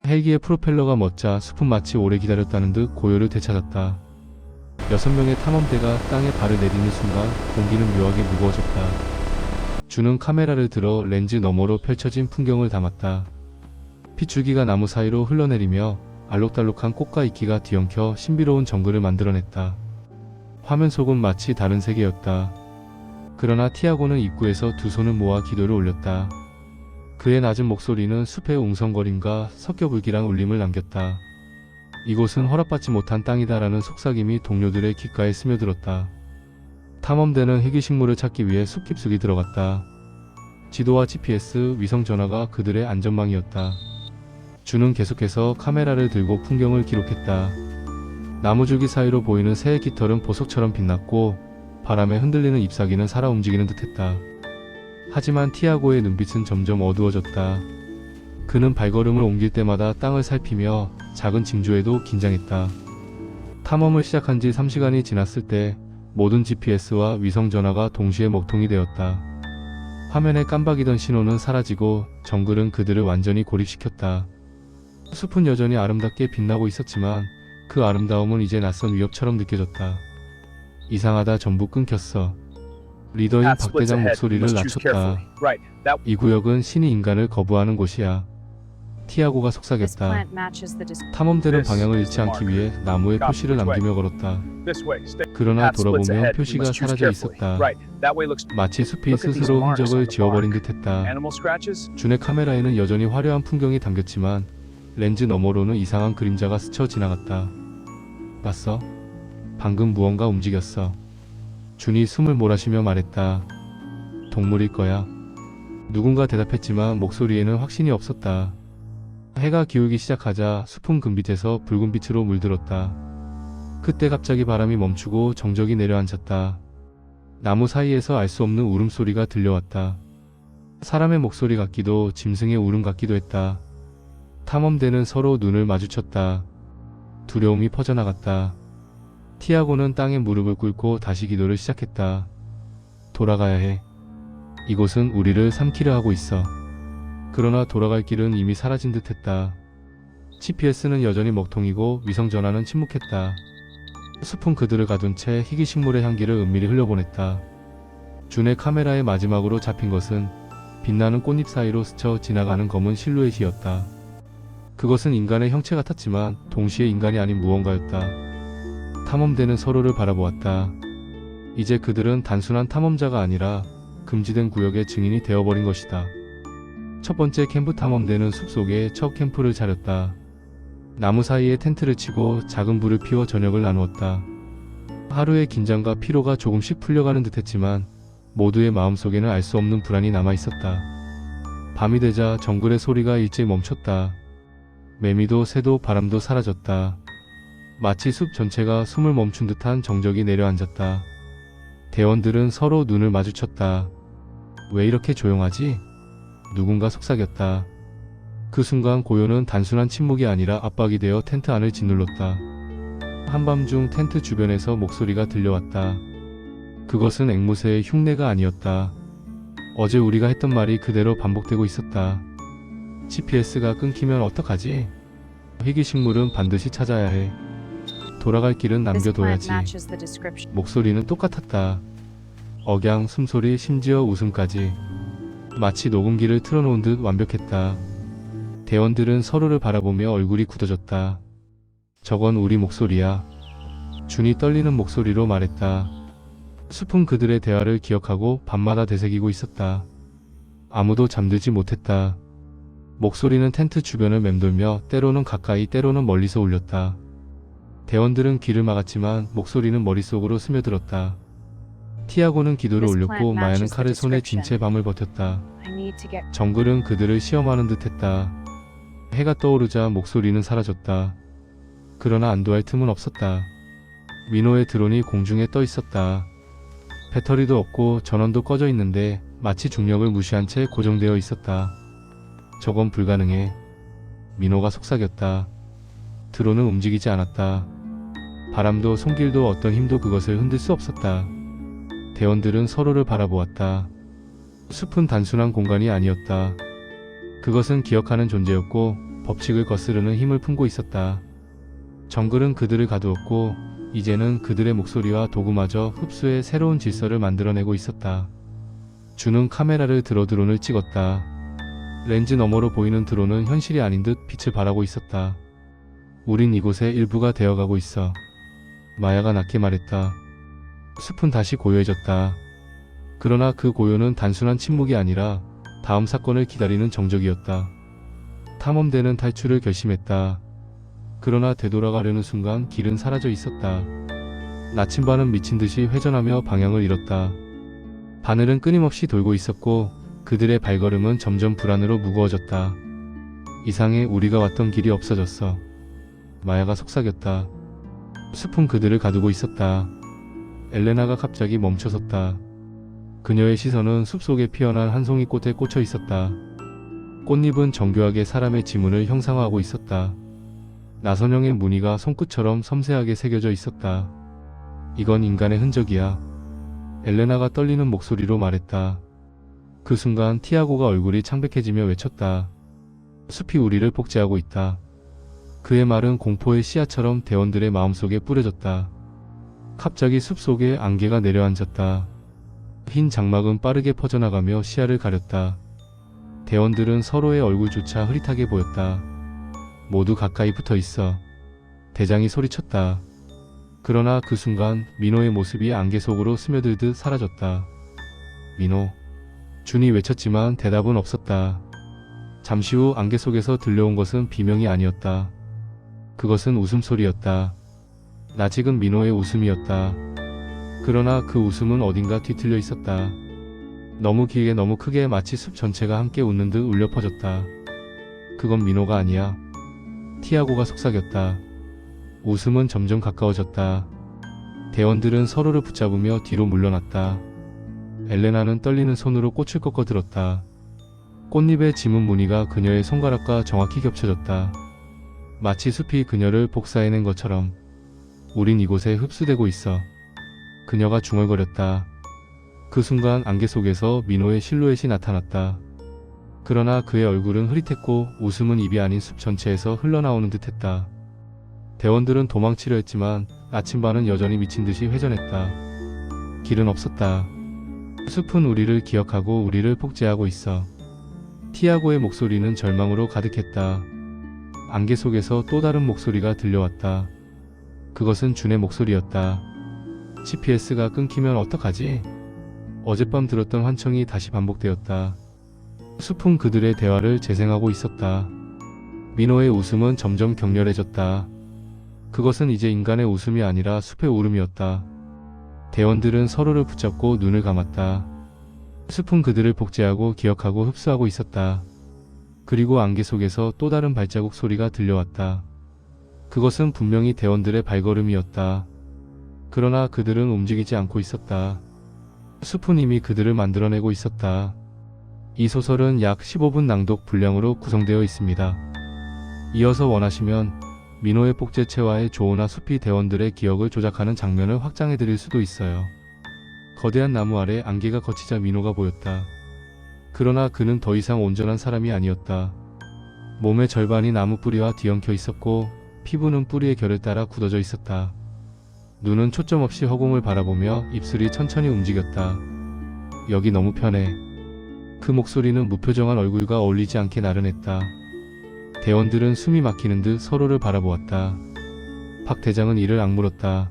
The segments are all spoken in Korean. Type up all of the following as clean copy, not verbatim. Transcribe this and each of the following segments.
헬기의 프로펠러가 멎자 숲은 마치 오래 기다렸다는 듯 고요를 되찾았다. 6명의 탐험대가 땅에 발을 내디는 순간 공기는 묘하게 무거워졌다. 주는 카메라를 들어 렌즈 너머로 펼쳐진 풍경을 담았다. 핏줄기가 나무 사이로 흘러내리며 알록달록한 꽃과 이끼가 뒤엉켜 신비로운 정글을 만들어냈다. 화면 속은 마치 다른 세계였다. 그러나 티아고는 입구에서 두 손을 모아 기도를 올렸다. 그의 낮은 목소리는 숲의 웅성거림과 섞여 불길한 울림을 남겼다. 이곳은 허락받지 못한 땅이다라는 속삭임이 동료들의 귓가에 스며들었다. 탐험대는 희귀식물을 찾기 위해 숲 깊숙이 들어갔다. 지도와 GPS, 위성전화가 그들의 안전망이었다. 주는 계속해서 카메라를 들고 풍경을 기록했다. 나무줄기 사이로 보이는 새의 깃털은 보석처럼 빛났고 바람에 흔들리는 잎사귀는 살아 움직이는 듯했다. 하지만 티아고의 눈빛은 점점 어두워졌다. 그는 발걸음을 옮길 때마다 땅을 살피며 작은 징조에도 긴장했다. 탐험을 시작한 지 3시간이 지났을 때 모든 GPS와 위성전화가 동시에 먹통이 되었다. 화면에 깜박이던 신호는 사라지고 정글은 그들을 완전히 고립시켰다. 숲은 여전히 아름답게 빛나고 있었지만 그 아름다움은 이제 낯선 위협처럼 느껴졌다. 이상하다, 전부 끊겼어. 리더인 박대장 목소리를 낮췄다. 이 구역은 신이 인간을 거부하는 곳이야. 티아고가 속삭였다. 탐험대는 방향을 잃지 않기 위해 나무에 표시를 남기며 걸었다. 그러나 돌아보면 표시가 사라져 있었다. 마치 숲이 스스로 흔적을 지워버린 듯했다. 준의 카메라에는 여전히 화려한 풍경이 담겼지만 렌즈 너머로는 이상한 그림자가 스쳐 지나갔다. 봤어? 방금 무언가 움직였어. 준이 숨을 몰아쉬며 말했다. 동물일 거야. 누군가 대답했지만 목소리에는 확신이 없었다. 해가 기울기 시작하자 숲은 금빛에서 붉은 빛으로 물들었다. 그때 갑자기 바람이 멈추고 정적이 내려앉았다. 나무 사이에서 알 수 없는 울음소리가 들려왔다. 사람의 목소리 같기도 짐승의 울음 같기도 했다. 탐험대는 서로 눈을 마주쳤다. 두려움이 퍼져나갔다. 티아고는 땅에 무릎을 꿇고 다시 기도를 시작했다. 돌아가야 해. 이곳은 우리를 삼키려 하고 있어. 그러나 돌아갈 길은 이미 사라진 듯했다. GPS는 여전히 먹통이고 위성전화는 침묵했다. 숲은 그들을 가둔 채 희귀식물의 향기를 은밀히 흘려보냈다. 준의 카메라에 마지막으로 잡힌 것은 빛나는 꽃잎 사이로 스쳐 지나가는 검은 실루엣이었다. 그것은 인간의 형체 같았지만 동시에 인간이 아닌 무언가였다. 탐험대는 서로를 바라보았다. 이제 그들은 단순한 탐험자가 아니라 금지된 구역의 증인이 되어버린 것이다. 첫 번째 캠프 탐험대는 숲속에 첫 캠프를 차렸다. 나무 사이에 텐트를 치고 작은 불을 피워 저녁을 나누었다. 하루의 긴장과 피로가 조금씩 풀려가는 듯했지만 모두의 마음속에는 알 수 없는 불안이 남아있었다. 밤이 되자 정글의 소리가 일제히 멈췄다. 매미도 새도 바람도 사라졌다. 마치 숲 전체가 숨을 멈춘 듯한 정적이 내려앉았다. 대원들은 서로 눈을 마주쳤다. 왜 이렇게 조용하지? 누군가 속삭였다. 그 순간 고요는 단순한 침묵이 아니라 압박이 되어 텐트 안을 짓눌렀다. 한밤중 텐트 주변에서 목소리가 들려왔다. 그것은 앵무새의 흉내가 아니었다. 어제 우리가 했던 말이 그대로 반복되고 있었다. GPS가 끊기면 어떡하지? 희귀식물은 반드시 찾아야 해. 돌아갈 길은 남겨둬야지. 목소리는 똑같았다. 억양, 숨소리, 심지어 웃음까지. 마치 녹음기를 틀어놓은 듯 완벽했다. 대원들은 서로를 바라보며 얼굴이 굳어졌다. 저건 우리 목소리야. 준이 떨리는 목소리로 말했다. 숲은 그들의 대화를 기억하고 밤마다 되새기고 있었다. 아무도 잠들지 못했다. 목소리는 텐트 주변을 맴돌며 때로는 가까이 때로는 멀리서 울렸다. 대원들은 귀를 막았지만 목소리는 머릿속으로 스며들었다. 티아고는 기도를 올렸고 마야는 칼을 손에 쥔 채 밤을 버텼다. 정글은 그들을 시험하는 듯했다. 해가 떠오르자 목소리는 사라졌다. 그러나 안도할 틈은 없었다. 민호의 드론이 공중에 떠 있었다. 배터리도 없고 전원도 꺼져 있는데 마치 중력을 무시한 채 고정되어 있었다. 저건 불가능해. 민호가 속삭였다. 드론은 움직이지 않았다. 바람도 손길도 어떤 힘도 그것을 흔들 수 없었다. 대원들은 서로를 바라보았다. 숲은 단순한 공간이 아니었다. 그것은 기억하는 존재였고 법칙을 거스르는 힘을 품고 있었다. 정글은 그들을 가두었고 이제는 그들의 목소리와 도구마저 흡수해 새로운 질서를 만들어내고 있었다. 주는 카메라를 들어 드론을 찍었다. 렌즈 너머로 보이는 드론은 현실이 아닌 듯 빛을 발하고 있었다. 우린 이곳의 일부가 되어가고 있어. 마야가 낮게 말했다. 숲은 다시 고요해졌다. 그러나 그 고요는 단순한 침묵이 아니라 다음 사건을 기다리는 정적이었다. 탐험대는 탈출을 결심했다. 그러나 되돌아가려는 순간 길은 사라져 있었다. 나침반은 미친 듯이 회전하며 방향을 잃었다. 바늘은 끊임없이 돌고 있었고 그들의 발걸음은 점점 불안으로 무거워졌다. 이상해, 우리가 왔던 길이 없어졌어. 마야가 속삭였다. 숲은 그들을 가두고 있었다. 엘레나가 갑자기 멈춰섰다. 그녀의 시선은 숲속에 피어난 한 송이 꽃에 꽂혀 있었다. 꽃잎은 정교하게 사람의 지문을 형상화하고 있었다. 나선형의 무늬가 손끝처럼 섬세하게 새겨져 있었다. 이건 인간의 흔적이야. 엘레나가 떨리는 목소리로 말했다. 그 순간 티아고가 얼굴이 창백해지며 외쳤다. 숲이 우리를 복제하고 있다. 그의 말은 공포의 씨앗처럼 대원들의 마음속에 뿌려졌다. 갑자기 숲속에 안개가 내려앉았다. 흰 장막은 빠르게 퍼져나가며 시야를 가렸다. 대원들은 서로의 얼굴조차 흐릿하게 보였다. 모두 가까이 붙어 있어. 대장이 소리쳤다. 그러나 그 순간 민호의 모습이 안개 속으로 스며들듯 사라졌다. 민호. 준이 외쳤지만 대답은 없었다. 잠시 후 안개 속에서 들려온 것은 비명이 아니었다. 그것은 웃음소리였다. 낯익은 민호의 웃음이었다. 그러나 그 웃음은 어딘가 뒤틀려 있었다. 너무 길게 너무 크게 마치 숲 전체가 함께 웃는 듯 울려 퍼졌다. 그건 민호가 아니야. 티아고가 속삭였다. 웃음은 점점 가까워졌다. 대원들은 서로를 붙잡으며 뒤로 물러났다. 엘레나는 떨리는 손으로 꽃을 꺾어 들었다. 꽃잎의 지문 무늬가 그녀의 손가락과 정확히 겹쳐졌다. 마치 숲이 그녀를 복사해낸 것처럼. 우린 이곳에 흡수되고 있어. 그녀가 중얼거렸다. 그 순간 안개 속에서 민호의 실루엣이 나타났다. 그러나 그의 얼굴은 흐릿했고 웃음은 입이 아닌 숲 전체에서 흘러나오는 듯했다. 대원들은 도망치려 했지만 나침반은 여전히 미친 듯이 회전했다. 길은 없었다. 숲은 우리를 기억하고 우리를 복제하고 있어. 티아고의 목소리는 절망으로 가득했다. 안개 속에서 또 다른 목소리가 들려왔다. 그것은 준의 목소리였다. GPS가 끊기면 어떡하지? 어젯밤 들었던 환청이 다시 반복되었다. 숲은 그들의 대화를 재생하고 있었다. 민호의 웃음은 점점 격렬해졌다. 그것은 이제 인간의 웃음이 아니라 숲의 울음이었다. 대원들은 서로를 붙잡고 눈을 감았다. 숲은 그들을 복제하고 기억하고 흡수하고 있었다. 그리고 안개 속에서 또 다른 발자국 소리가 들려왔다. 그것은 분명히 대원들의 발걸음이었다. 그러나 그들은 움직이지 않고 있었다. 숲은 이미 그들을 만들어내고 있었다. 이 소설은 약 15분 낭독 분량으로 구성되어 있습니다. 이어서 원하시면 민호의 복제체와의 조오나 숲이 대원들의 기억을 조작하는 장면을 확장해 드릴 수도 있어요. 거대한 나무 아래 안개가 걷히자 민호가 보였다. 그러나 그는 더 이상 온전한 사람이 아니었다. 몸의 절반이 나무 뿌리와 뒤엉켜 있었고 피부는 뿌리의 결을 따라 굳어져 있었다. 눈은 초점 없이 허공을 바라보며 입술이 천천히 움직였다. 여기 너무 편해. 그 목소리는 무표정한 얼굴과 어울리지 않게 나른했다. 대원들은 숨이 막히는 듯 서로를 바라보았다. 박 대장은 이를 악물었다.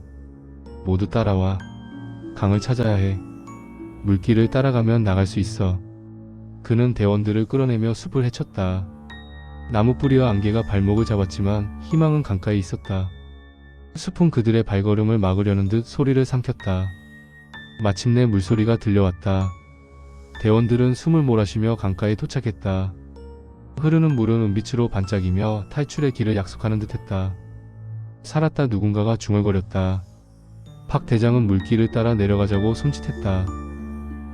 모두 따라와. 강을 찾아야 해. 물길을 따라가면 나갈 수 있어. 그는 대원들을 끌어내며 숲을 헤쳤다. 나무 뿌리와 안개가 발목을 잡았지만 희망은 강가에 있었다. 숲은 그들의 발걸음을 막으려는 듯 소리를 삼켰다. 마침내 물소리가 들려왔다. 대원들은 숨을 몰아쉬며 강가에 도착했다. 흐르는 물은 은빛으로 반짝이며 탈출의 길을 약속하는 듯했다. 살았다. 누군가가 중얼거렸다. 박 대장은 물길을 따라 내려가자고 손짓했다.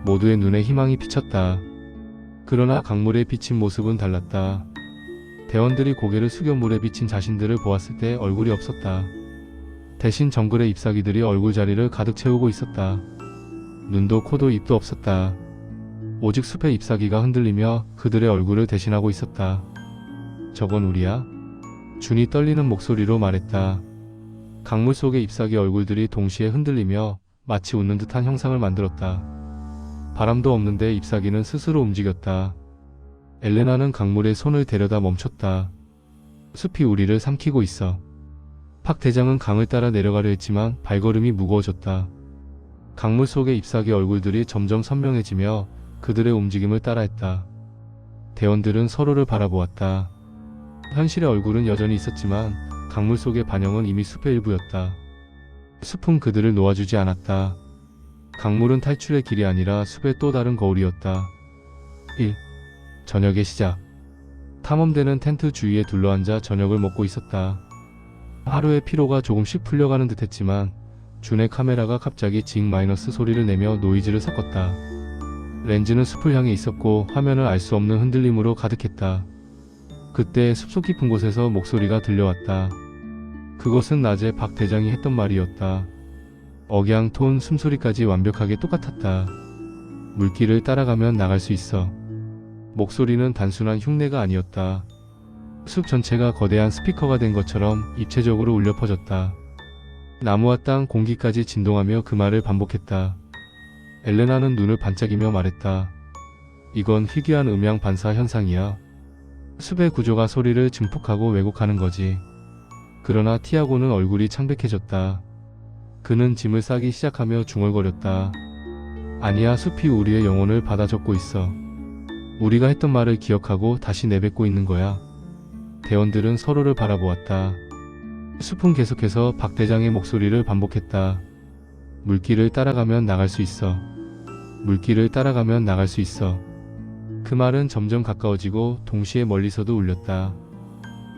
모두의 눈에 희망이 비쳤다. 그러나 강물에 비친 모습은 달랐다. 대원들이 고개를 숙여 물에 비친 자신들을 보았을 때 얼굴이 없었다. 대신 정글의 잎사귀들이 얼굴자리를 가득 채우고 있었다. 눈도 코도 입도 없었다. 오직 숲의 잎사귀가 흔들리며 그들의 얼굴을 대신하고 있었다. 저건 우리야? 준이 떨리는 목소리로 말했다. 강물 속의 잎사귀 얼굴들이 동시에 흔들리며 마치 웃는 듯한 형상을 만들었다. 바람도 없는데 잎사귀는 스스로 움직였다. 엘레나는 강물에 손을 대려다 멈췄다. 숲이 우리를 삼키고 있어. 팍 대장은 강을 따라 내려가려 했지만 발걸음이 무거워졌다. 강물 속의 잎사귀 얼굴들이 점점 선명해지며 그들의 움직임을 따라했다. 대원들은 서로를 바라보았다. 현실의 얼굴은 여전히 있었지만 강물 속의 반영은 이미 숲의 일부였다. 숲은 그들을 놓아주지 않았다. 강물은 탈출의 길이 아니라 숲의 또 다른 거울이었다. 1. 저녁의 시작. 탐험대는 텐트 주위에 둘러앉아 저녁을 먹고 있었다. 하루의 피로가 조금씩 풀려가는 듯 했지만 준의 카메라가 갑자기 징 마이너스 소리를 내며 노이즈를 섞었다. 렌즈는 숲을 향해 있었고 화면을 알 수 없는 흔들림으로 가득했다. 그때 숲속 깊은 곳에서 목소리가 들려왔다. 그것은 낮에 박 대장이 했던 말이었다. 억양, 톤, 숨소리까지 완벽하게 똑같았다. 물길을 따라가면 나갈 수 있어. 목소리는 단순한 흉내가 아니었다. 숲 전체가 거대한 스피커가 된 것처럼 입체적으로 울려 퍼졌다. 나무와 땅, 공기까지 진동하며 그 말을 반복했다. 엘레나는 눈을 반짝이며 말했다. 이건 희귀한 음향 반사 현상이야. 숲의 구조가 소리를 증폭하고 왜곡하는 거지. 그러나 티아고는 얼굴이 창백해졌다. 그는 짐을 싸기 시작하며 중얼거렸다. 아니야, 숲이 우리의 영혼을 받아 적고 있어. 우리가 했던 말을 기억하고 다시 내뱉고 있는 거야. 대원들은 서로를 바라보았다. 숲은 계속해서 박 대장의 목소리를 반복했다. 물길을 따라가면 나갈 수 있어. 물길을 따라가면 나갈 수 있어. 그 말은 점점 가까워지고 동시에 멀리서도 울렸다.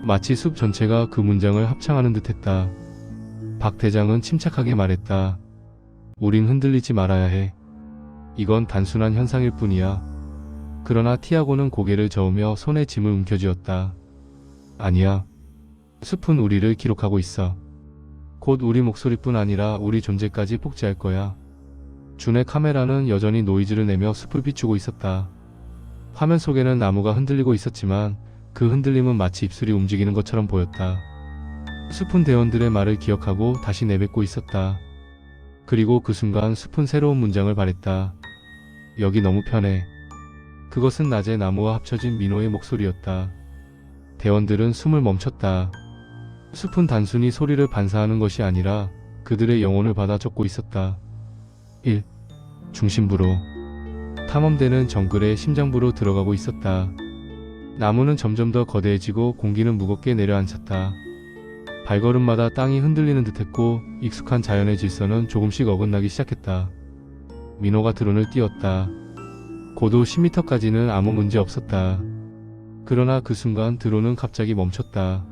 마치 숲 전체가 그 문장을 합창하는 듯했다. 박 대장은 침착하게 말했다. 우린 흔들리지 말아야 해. 이건 단순한 현상일 뿐이야. 그러나 티아고는 고개를 저으며 손에 짐을 움켜쥐었다. 아니야. 숲은 우리를 기록하고 있어. 곧 우리 목소리뿐 아니라 우리 존재까지 복제할 거야. 준의 카메라는 여전히 노이즈를 내며 숲을 비추고 있었다. 화면 속에는 나무가 흔들리고 있었지만 그 흔들림은 마치 입술이 움직이는 것처럼 보였다. 숲은 대원들의 말을 기억하고 다시 내뱉고 있었다. 그리고 그 순간 숲은 새로운 문장을 발했다. 여기 너무 편해. 그것은 낮의 나무와 합쳐진 민호의 목소리였다. 대원들은 숨을 멈췄다. 숲은 단순히 소리를 반사하는 것이 아니라 그들의 영혼을 받아 적고 있었다. 1. 중심부로. 탐험대는 정글의 심장부로 들어가고 있었다. 나무는 점점 더 거대해지고 공기는 무겁게 내려앉았다. 발걸음마다 땅이 흔들리는 듯했고 익숙한 자연의 질서는 조금씩 어긋나기 시작했다. 민호가 드론을 띄웠다. 고도 10m까지는 아무 문제 없었다. 그러나 그 순간 드론은 갑자기 멈췄다.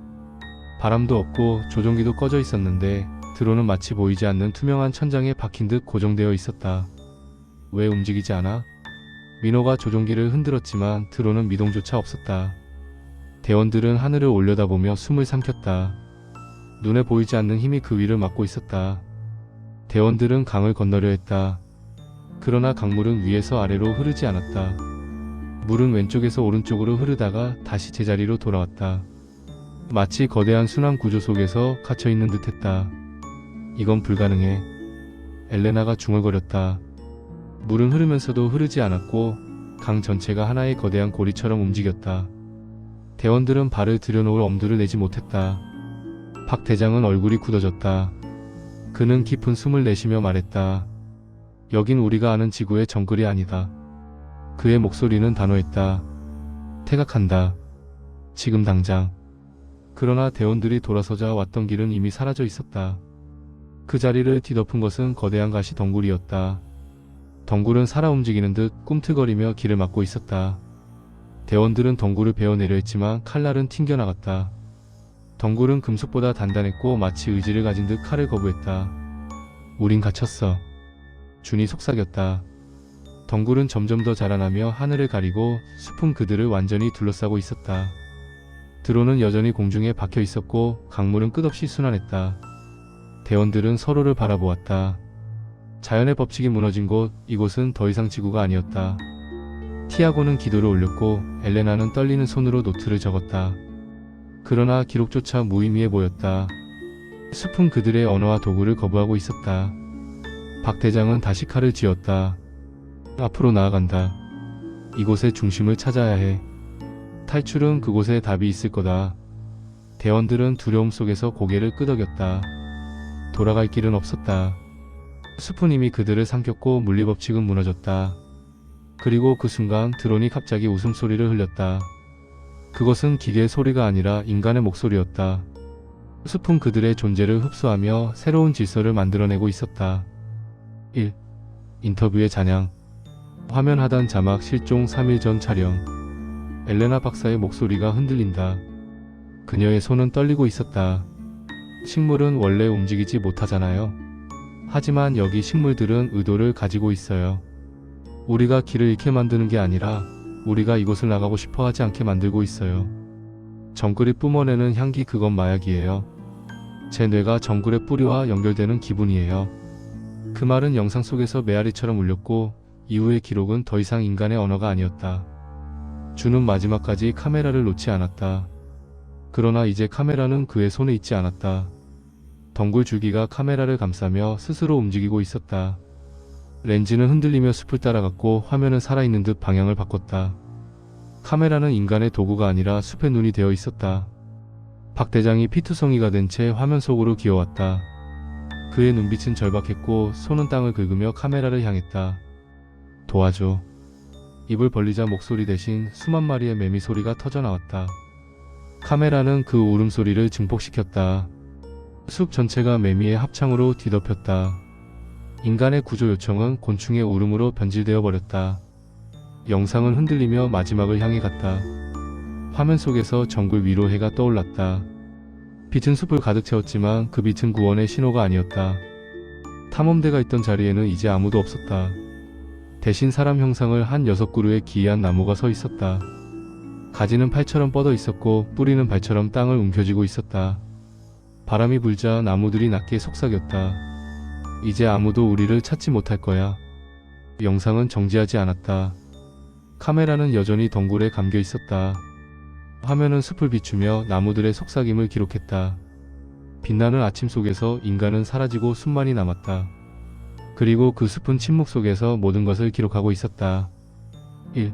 바람도 없고 조종기도 꺼져 있었는데 드론은 마치 보이지 않는 투명한 천장에 박힌 듯 고정되어 있었다. 왜 움직이지 않아? 민호가 조종기를 흔들었지만 드론은 미동조차 없었다. 대원들은 하늘을 올려다보며 숨을 삼켰다. 눈에 보이지 않는 힘이 그 위를 막고 있었다. 대원들은 강을 건너려 했다. 그러나 강물은 위에서 아래로 흐르지 않았다. 물은 왼쪽에서 오른쪽으로 흐르다가 다시 제자리로 돌아왔다. 마치 거대한 순환 구조 속에서 갇혀있는 듯했다. 이건 불가능해. 엘레나가 중얼거렸다. 물은 흐르면서도 흐르지 않았고 강 전체가 하나의 거대한 고리처럼 움직였다. 대원들은 발을 들여놓을 엄두를 내지 못했다. 박 대장은 얼굴이 굳어졌다. 그는 깊은 숨을 내쉬며 말했다. 여긴 우리가 아는 지구의 정글이 아니다. 그의 목소리는 단호했다. 퇴각한다. 지금 당장. 그러나 대원들이 돌아서자 왔던 길은 이미 사라져 있었다. 그 자리를 뒤덮은 것은 거대한 가시 덩굴이었다. 덩굴은 살아 움직이는 듯 꿈틀거리며 길을 막고 있었다. 대원들은 덩굴을 베어내려 했지만 칼날은 튕겨나갔다. 덩굴은 금속보다 단단했고 마치 의지를 가진 듯 칼을 거부했다. 우린 갇혔어. 준이 속삭였다. 덩굴은 점점 더 자라나며 하늘을 가리고 숲은 그들을 완전히 둘러싸고 있었다. 드론은 여전히 공중에 박혀 있었고 강물은 끝없이 순환했다. 대원들은 서로를 바라보았다. 자연의 법칙이 무너진 곳, 이곳은 더 이상 지구가 아니었다. 티아고는 기도를 올렸고 엘레나는 떨리는 손으로 노트를 적었다. 그러나 기록조차 무의미해 보였다. 숲은 그들의 언어와 도구를 거부하고 있었다. 박 대장은 다시 칼을 쥐었다. 앞으로 나아간다. 이곳의 중심을 찾아야 해. 탈출은 그곳에 답이 있을 거다. 대원들은 두려움 속에서 고개를 끄덕였다. 돌아갈 길은 없었다. 숲은 이미 그들을 삼켰고 물리법칙은 무너졌다. 그리고 그 순간 드론이 갑자기 웃음소리를 흘렸다. 그것은 기계의 소리가 아니라 인간의 목소리였다. 숲은 그들의 존재를 흡수하며 새로운 질서를 만들어내고 있었다. 1. 인터뷰의 잔향. 화면 하단 자막 실종 3일 전 촬영. 엘레나 박사의 목소리가 흔들린다. 그녀의 손은 떨리고 있었다. 식물은 원래 움직이지 못하잖아요. 하지만 여기 식물들은 의도를 가지고 있어요. 우리가 길을 잃게 만드는 게 아니라 우리가 이곳을 나가고 싶어 하지 않게 만들고 있어요. 정글이 뿜어내는 향기, 그건 마약이에요. 제 뇌가 정글의 뿌리와 연결되는 기분이에요. 그 말은 영상 속에서 메아리처럼 울렸고 이후의 기록은 더 이상 인간의 언어가 아니었다. 주는 마지막까지 카메라를 놓지 않았다. 그러나 이제 카메라는 그의 손에 있지 않았다. 덩굴 줄기가 카메라를 감싸며 스스로 움직이고 있었다. 렌즈는 흔들리며 숲을 따라갔고 화면은 살아있는 듯 방향을 바꿨다. 카메라는 인간의 도구가 아니라 숲의 눈이 되어 있었다. 박 대장이 피투성이가 된 채 화면 속으로 기어왔다. 그의 눈빛은 절박했고 손은 땅을 긁으며 카메라를 향했다. 도와줘. 입을 벌리자 목소리 대신 수만 마리의 매미 소리가 터져나왔다. 카메라는 그 울음소리를 증폭시켰다. 숲 전체가 매미의 합창으로 뒤덮였다. 인간의 구조 요청은 곤충의 울음으로 변질되어 버렸다. 영상은 흔들리며 마지막을 향해 갔다. 화면 속에서 정글 위로 해가 떠올랐다. 빛은 숲을 가득 채웠지만 그 빛은 구원의 신호가 아니었다. 탐험대가 있던 자리에는 이제 아무도 없었다. 대신 사람 형상을 한 6그루의 기이한 나무가 서 있었다. 가지는 팔처럼 뻗어 있었고 뿌리는 발처럼 땅을 움켜쥐고 있었다. 바람이 불자 나무들이 낮게 속삭였다. 이제 아무도 우리를 찾지 못할 거야. 영상은 정지하지 않았다. 카메라는 여전히 덩굴에 감겨 있었다. 화면은 숲을 비추며 나무들의 속삭임을 기록했다. 빛나는 아침 속에서 인간은 사라지고 숲만이 남았다. 그리고 그 숲은 침묵 속에서 모든 것을 기록하고 있었다. 1.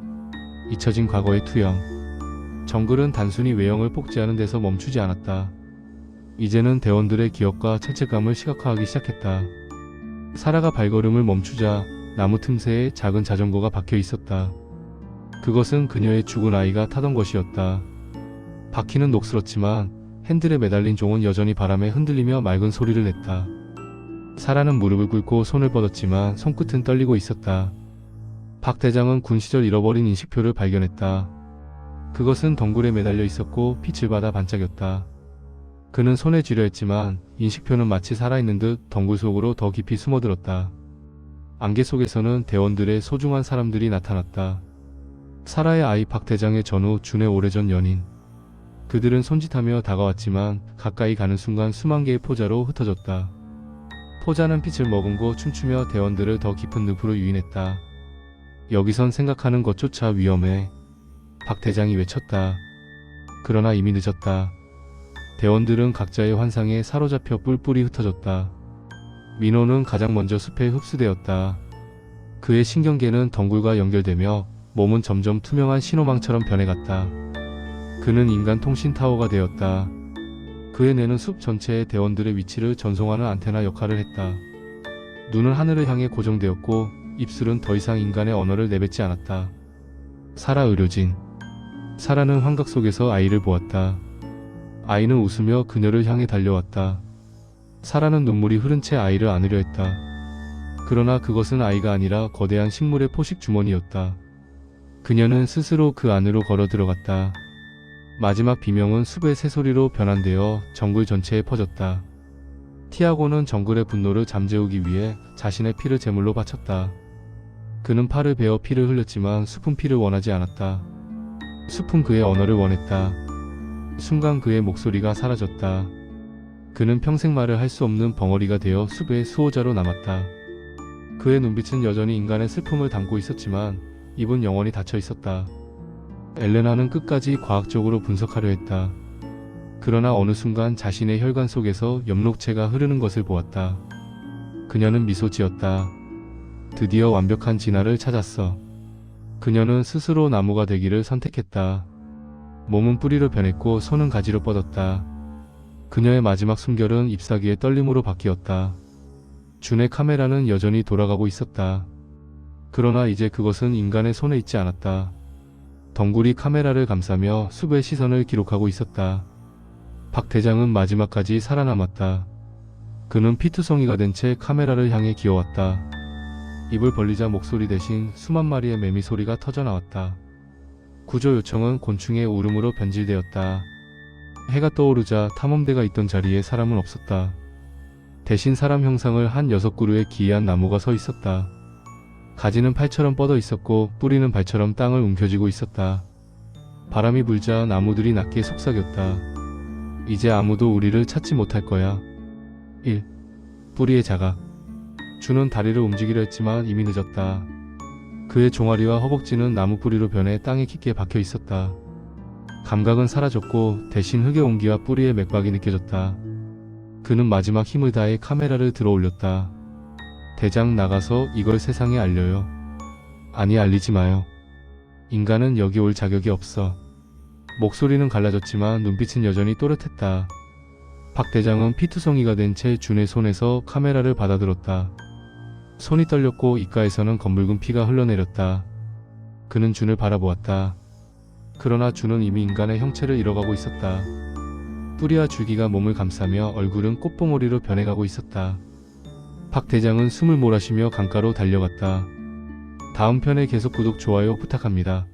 잊혀진 과거의 투영. 정글은 단순히 외형을 복제하는 데서 멈추지 않았다. 이제는 대원들의 기억과 죄책감을 시각화하기 시작했다. 사라가 발걸음을 멈추자 나무 틈새에 작은 자전거가 박혀 있었다. 그것은 그녀의 죽은 아이가 타던 것이었다. 바퀴는 녹슬었지만 핸들에 매달린 종은 여전히 바람에 흔들리며 맑은 소리를 냈다. 사라는 무릎을 꿇고 손을 뻗었지만 손끝은 떨리고 있었다. 박 대장은 군 시절 잃어버린 인식표를 발견했다. 그것은 덩굴에 매달려 있었고 빛을 받아 반짝였다. 그는 손에 쥐려 했지만 인식표는 마치 살아있는 듯 덩굴 속으로 더 깊이 숨어들었다. 안개 속에서는 대원들의 소중한 사람들이 나타났다. 사라의 아이 박 대장의 전후 준의 오래전 연인. 그들은 손짓하며 다가왔지만 가까이 가는 순간 수만 개의 포자로 흩어졌다. 포자는 빛을 머금고 춤추며 대원들을 더 깊은 늪으로 유인했다. 여기선 생각하는 것조차 위험해. 박 대장이 외쳤다. 그러나 이미 늦었다. 대원들은 각자의 환상에 사로잡혀 뿔뿔이 흩어졌다. 민호는 가장 먼저 숲에 흡수되었다. 그의 신경계는 덩굴과 연결되며 몸은 점점 투명한 신호망처럼 변해갔다. 그는 인간 통신 타워가 되었다. 그의 뇌는 숲 전체의 대원들의 위치를 전송하는 안테나 역할을 했다. 눈은 하늘을 향해 고정되었고 입술은 더 이상 인간의 언어를 내뱉지 않았다. 사라 의료진. 사라는 환각 속에서 아이를 보았다. 아이는 웃으며 그녀를 향해 달려왔다. 사라는 눈물이 흐른 채 아이를 안으려 했다. 그러나 그것은 아이가 아니라 거대한 식물의 포식 주머니였다. 그녀는 스스로 그 안으로 걸어 들어갔다. 마지막 비명은 숲의 새소리로 변환되어 정글 전체에 퍼졌다. 티아고는 정글의 분노를 잠재우기 위해 자신의 피를 제물로 바쳤다. 그는 팔을 베어 피를 흘렸지만 숲은 피를 원하지 않았다. 숲은 그의 언어를 원했다. 순간 그의 목소리가 사라졌다. 그는 평생 말을 할 수 없는 벙어리가 되어 숲의 수호자로 남았다. 그의 눈빛은 여전히 인간의 슬픔을 담고 있었지만 입은 영원히 닫혀 있었다. 엘레나는 끝까지 과학적으로 분석하려 했다. 그러나 어느 순간 자신의 혈관 속에서 엽록체가 흐르는 것을 보았다. 그녀는 미소 지었다. 드디어 완벽한 진화를 찾았어. 그녀는 스스로 나무가 되기를 선택했다. 몸은 뿌리로 변했고 손은 가지로 뻗었다. 그녀의 마지막 숨결은 잎사귀의 떨림으로 바뀌었다. 준의 카메라는 여전히 돌아가고 있었다. 그러나 이제 그것은 인간의 손에 있지 않았다. 덩굴이 카메라를 감싸며 숲의 시선을 기록하고 있었다. 박 대장은 마지막까지 살아남았다. 그는 피투성이가 된 채 카메라를 향해 기어왔다. 입을 벌리자 목소리 대신 수만 마리의 매미 소리가 터져나왔다. 구조 요청은 곤충의 울음으로 변질되었다. 해가 떠오르자 탐험대가 있던 자리에 사람은 없었다. 대신 사람 형상을 한 6그루의 기이한 나무가 서 있었다. 가지는 팔처럼 뻗어 있었고 뿌리는 발처럼 땅을 움켜쥐고 있었다. 바람이 불자 나무들이 낮게 속삭였다. 이제 아무도 우리를 찾지 못할 거야. 1. 뿌리의 자각. 준은 다리를 움직이려 했지만 이미 늦었다. 그의 종아리와 허벅지는 나무 뿌리로 변해 땅에 깊게 박혀 있었다. 감각은 사라졌고 대신 흙의 온기와 뿌리의 맥박이 느껴졌다. 그는 마지막 힘을 다해 카메라를 들어 올렸다. 대장, 나가서 이걸 세상에 알려요. 아니, 알리지 마요. 인간은 여기 올 자격이 없어. 목소리는 갈라졌지만 눈빛은 여전히 또렷했다. 박 대장은 피투성이가 된 채 준의 손에서 카메라를 받아들었다. 손이 떨렸고 입가에서는 검붉은 피가 흘러내렸다. 그는 준을 바라보았다. 그러나 준은 이미 인간의 형체를 잃어가고 있었다. 뿌리와 줄기가 몸을 감싸며 얼굴은 꽃봉오리로 변해가고 있었다. 박 대장은 숨을 몰아쉬며 강가로 달려갔다. 다음 편에 계속 구독, 좋아요 부탁합니다.